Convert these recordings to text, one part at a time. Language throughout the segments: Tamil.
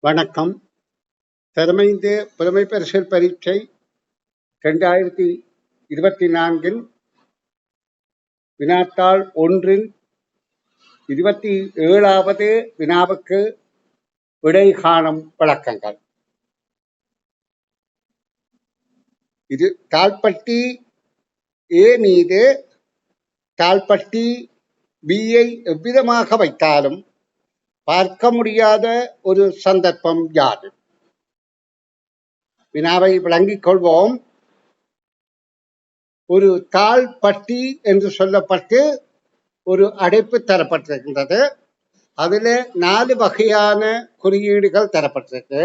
வணக்கம். திறமைந்து புலமை பரிசில் பரீட்சை 2024 வினாத்தாள் 1 27வது வினாவுக்கு விடை காணும் விளக்கங்கள். இது தாள்பட்டி A மீது தாள்பட்டி Bயை எவ்விதமாக வைத்தாலும் பார்க்க முடியாத ஒரு சந்தர்ப்பம் யாது? வினாவை விளங்கிக் கொள்வோம். ஒரு தாள்பட்டி என்று சொல்லப்பட்டு ஒரு அடைப்பு தரப்பட்டிருக்கின்றது. அதில் 4 வகையான குறியீடுகள் தரப்பட்டிருக்கு.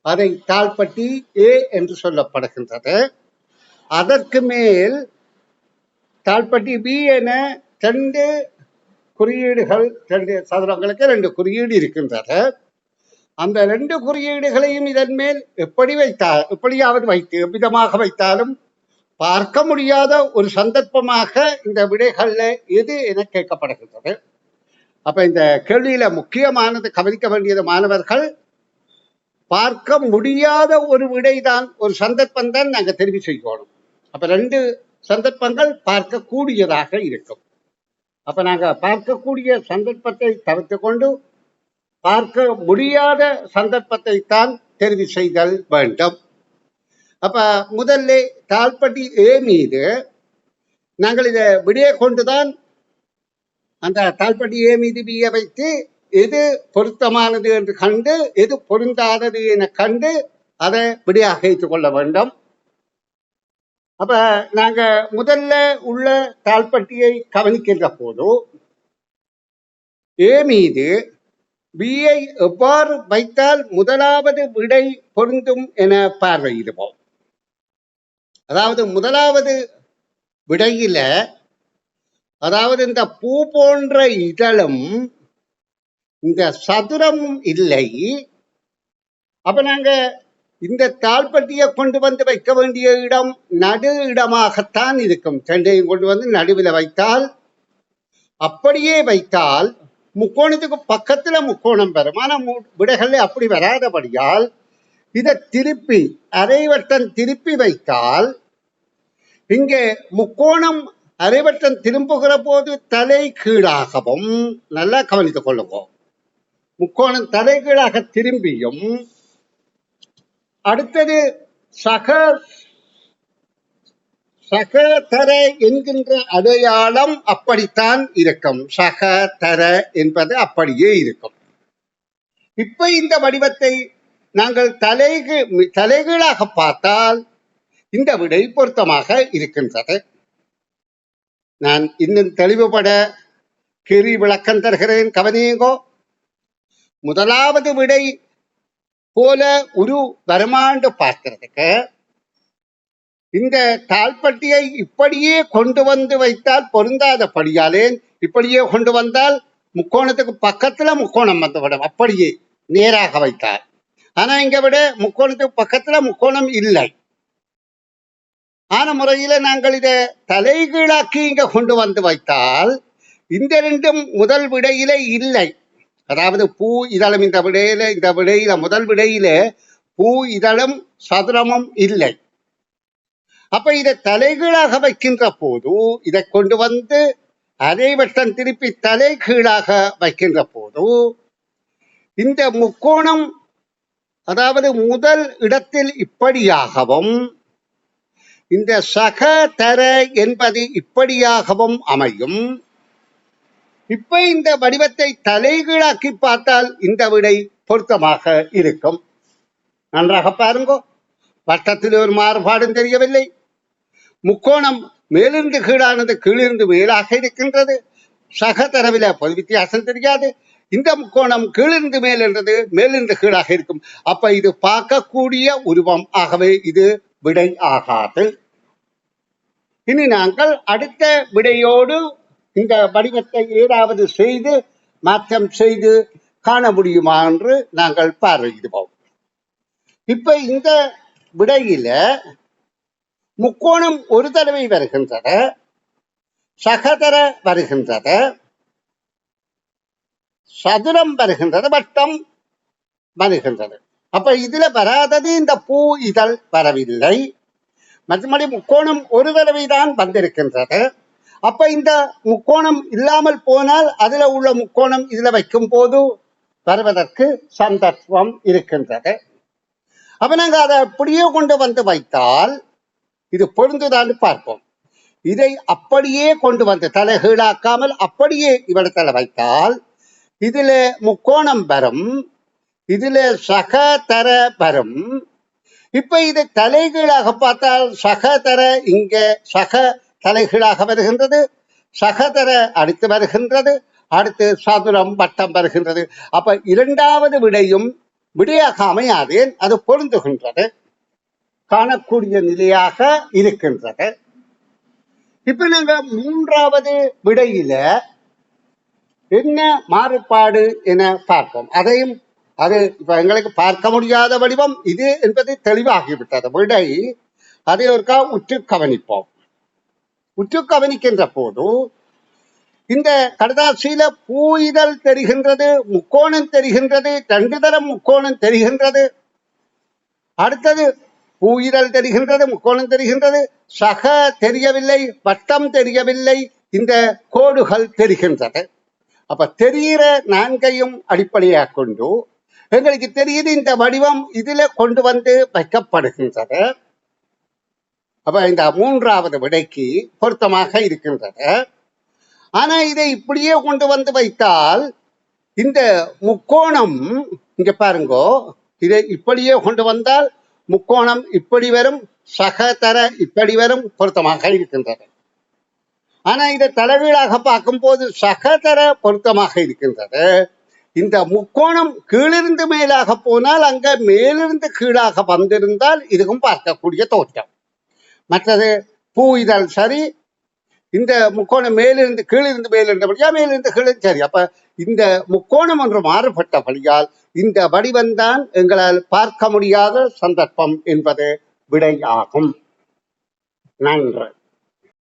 அதை தாள்பட்டி A என்று சொல்லப்படுகின்றது. அதற்கு மேல் தாள்பட்டி B என 2 குறியீடுகள், 2 சதுரங்களுக்கு 2 குறியீடு இருக்கின்றது. அந்த 2 குறியீடுகளையும் இதன் மேல் எப்படியாவது வைத்து எவ்விதமாக வைத்தாலும் பார்க்க முடியாத ஒரு சந்தர்ப்பமாக இந்த விடைகள்ல எது என கேட்கப்படுகின்றது. அப்ப இந்த கேள்வியில முக்கியமானது கவனிக்க வேண்டியது மாணவர்கள், பார்க்க முடியாத ஒரு விடைதான், ஒரு சந்தர்ப்பம் தான் நாங்க தெரிவு செய்யணும். அப்ப 2 சந்தர்ப்பங்கள் பார்க்கக்கூடியதாக இருக்கும். அப்ப நாங்க பார்க்கக்கூடிய சந்தர்ப்பத்தை தவிர்த்து கொண்டு பார்க்க முடியாத சந்தர்ப்பத்தை தான் தெரிவு செய்தல் வேண்டும். அப்ப முதல்ல தாள்பட்டி A மீது நாங்கள் இதை விடையை கொண்டுதான் அந்த தாள்பட்டி A மீது Bயை வைத்து எது பொருத்தமானது என்று கண்டு எது பொருந்தாதது என கண்டு அதை விடையாக வைத்துக் கொள்ள வேண்டும். அப்ப நாங்க முதல்ல உள்ள தாள்பட்டியை கவனிக்கின்ற போது A மீது Bயை எவ்வாறு வைத்தால் முதலாவது விடை பொருந்தும் என பார்வையிடுவோம். அதாவது முதலாவது விடையில, அதாவது இந்த பூ போன்ற இதழும் இந்த சதுரமும் இல்லை. அப்ப நாங்க இந்த தாள்பட்டியை கொண்டு வந்து வைக்க வேண்டிய இடம் நடு இடமாகத்தான் இருக்கும். 2ஐயும் கொண்டு வந்து நடுவில் வைத்தால், அப்படியே வைத்தால் முக்கோணத்துக்கு பக்கத்துல முக்கோணம் வரும். ஆனா விடைகள்ல அப்படி வராதபடியால் இதை திருப்பி அரைவட்டம் திருப்பி வைத்தால், இங்கே முக்கோணம் அரைவட்டம் திரும்புகிற போது தலை கீழாகவும், நல்லா கவனித்துக் கொள்ளுங்க, முக்கோணம் தலை கீழாக திரும்பியும், அடுத்தது சகதர என்கின்ற அடையாளம் அப்படித்தான் இருக்கும். சகதர என்பது அப்படியே இருக்கும். இப்ப இந்த வடிவத்தை நாங்கள் தலைகீழாக பார்த்தால் இந்த விடை பொருத்தமாக இருக்கின்றது. நான் இன்னும் தெளிவுபட கீறி விளக்கம் தருகிறேன், கவனியுங்கோ. முதலாவது விடை போல ஒரு வருமாண்டு பார்க்கிறதுக்கு இந்த தாள்பட்டியை இப்படியே கொண்டு வந்து வைத்தால் பொருந்தாதபடியாலே இப்படியே கொண்டு வந்தால் முக்கோணத்துக்கு பக்கத்துல முக்கோணம் வந்துவிடும், அப்படியே நேராக வைத்தால். ஆனா இங்க விட முக்கோணத்துக்கு பக்கத்துல முக்கோணம் இல்லை. ஆன முறையில நாங்கள் இதை தலைகீழாக்கி இங்க கொண்டு வந்து வைத்தால் இந்த 2ம் முதல் விடையில இல்லை. அதாவது பூ இதழும் இந்த விடையில முதல் விடையில பூ இதழும் சதுரமும் இல்லை. அப்ப இதை தலைகீழாக வைக்கின்ற போது, இதை கொண்டு வந்து அரைவட்டம் திருப்பி தலைகீழாக வைக்கின்ற போது இந்த முக்கோணம், அதாவது முதல் இடத்தில் இப்படியாகவும் இந்த சகதர என்பது இப்படியாகவும் அமையும். இப்ப இந்த வடிவத்தை தலைகீழாக்கி பார்த்தால் இந்த விடை பொருத்தமாக இருக்கும். நன்றாக பாருங்க, வட்டத்தில் ஒரு மாறுபாடும் தெரியவில்லை. முக்கோணம் மேலிருந்து கீழானது கீழிருந்து மேலாக இருக்கின்றது. சகதரவில பொது வித்தியாசம் தெரியாது. இந்த முக்கோணம் கீழிருந்து மேல் என்றது மேலிருந்து கீழாக இருக்கும். அப்ப இது பார்க்கக்கூடிய உருவம், ஆகவே இது விடை ஆகாது. இனி நாங்கள் அடுத்த விடையோடு இந்த வடிவத்தை ஏதாவது செய்து மாற்றம் செய்து காண முடியுமா என்று நாங்கள் பார்வையிடுவோம். இப்ப இந்த விடையில முக்கோணம் ஒரு தடவை வருகின்றது, சகதர வருகின்றது, சதுரம் வருகின்றது, வட்டம் வருகின்றது. அப்ப இதுல வராதது இந்த பூ இதழ் வரவில்லை. மற்றபடி முக்கோணம் ஒரு தடவை தான் வந்திருக்கின்றது. அப்ப இந்த முக்கோணம் இல்லாமல் போனால் அதுல உள்ள முக்கோணம் இதுல வைக்கும் போது வருவதற்கு சந்தர்ப்பம் இருக்கின்றது. அப்ப நாங்க அதை அப்படியே கொண்டு வந்து வைத்தால் இது பொருந்துதான் பார்ப்போம். இதை அப்படியே கொண்டு வந்து தலைகீழாக்காமல் அப்படியே இவ்விடத்துல வைத்தால் இதுல முக்கோணம் வரும், இதுல சகதர வரும். இப்ப இதை தலைகீழாக பார்த்தால் சகதர இங்க சக தலைகீழாக வருகின்றது, சகதர அடுத்து வருகின்றது, அடுத்து சதுரம் வட்டம் வருகின்றது. அப்ப இரண்டாவது விடையும் விடையாக அமையாது, அது பொருந்துகின்றது, காணக்கூடிய நிலையாக இருக்கின்றது. இப்ப நாங்க மூன்றாவது விடையில என்ன மாறுபாடு என பார்ப்போம். அதையும் அது இப்ப எங்களுக்கு பார்க்க முடியாத வடிவம் இது என்பது தெளிவாகிவிட்டது. விடை அதை ஒருக்கா உற்று கவனிப்போம். உற்று கவனிக்கின்ற போது இந்த கடதாசியில பூ இதழ் தெரிகின்றது, முக்கோணம் தெரிகின்றது, 2 தரம் முக்கோணம் தெரிகின்றது. அடுத்தது பூ இதழ் தெரிகின்றது, முக்கோணம் தெரிகின்றது, சக தெரியவில்லை, வட்டம் தெரியவில்லை, இந்த கோடுகள் தெரிகின்றது. அப்ப தெரிகிற 4ஐயும் அடிப்படையாக கொண்டு எங்களுக்கு தெரியுது இந்த வடிவம் இதுல கொண்டு வந்து வைக்கப்படுகின்றது. அப்ப இந்த மூன்றாவது விடைக்கு பொருத்தமாக இருக்கின்றது. ஆனா இதை இப்படியே கொண்டு வந்து வைத்தால் இந்த முக்கோணம் இங்க பாருங்கோ, இதை இப்படியே கொண்டு வந்தால் முக்கோணம் இப்படி வரும், சகதர இப்படி வரும், பொருத்தமாக இருக்கின்றது. ஆனா இதை தலைகீழாக பார்க்கும் போது சகதர பொருத்தமாக இருக்கின்றது. இந்த முக்கோணம் கீழிருந்து மேலாக போனால் அங்க மேலிருந்து கீழாக வந்திருந்தால் இதுவும் பார்க்கக்கூடிய தோற்றம். மற்றது பூ இதழ் சரி, இந்த முக்கோணம் மேலிருந்து கீழிருந்து மேலிருந்தபடியா மேலிருந்து கீழே சரி. அப்ப இந்த முக்கோணம் ஒன்று மாறுபட்டபடியால் இந்த வடிவம்தான் எங்களால் பார்க்க முடியாத சந்தர்ப்பம் என்பது விடையாகும். நன்று.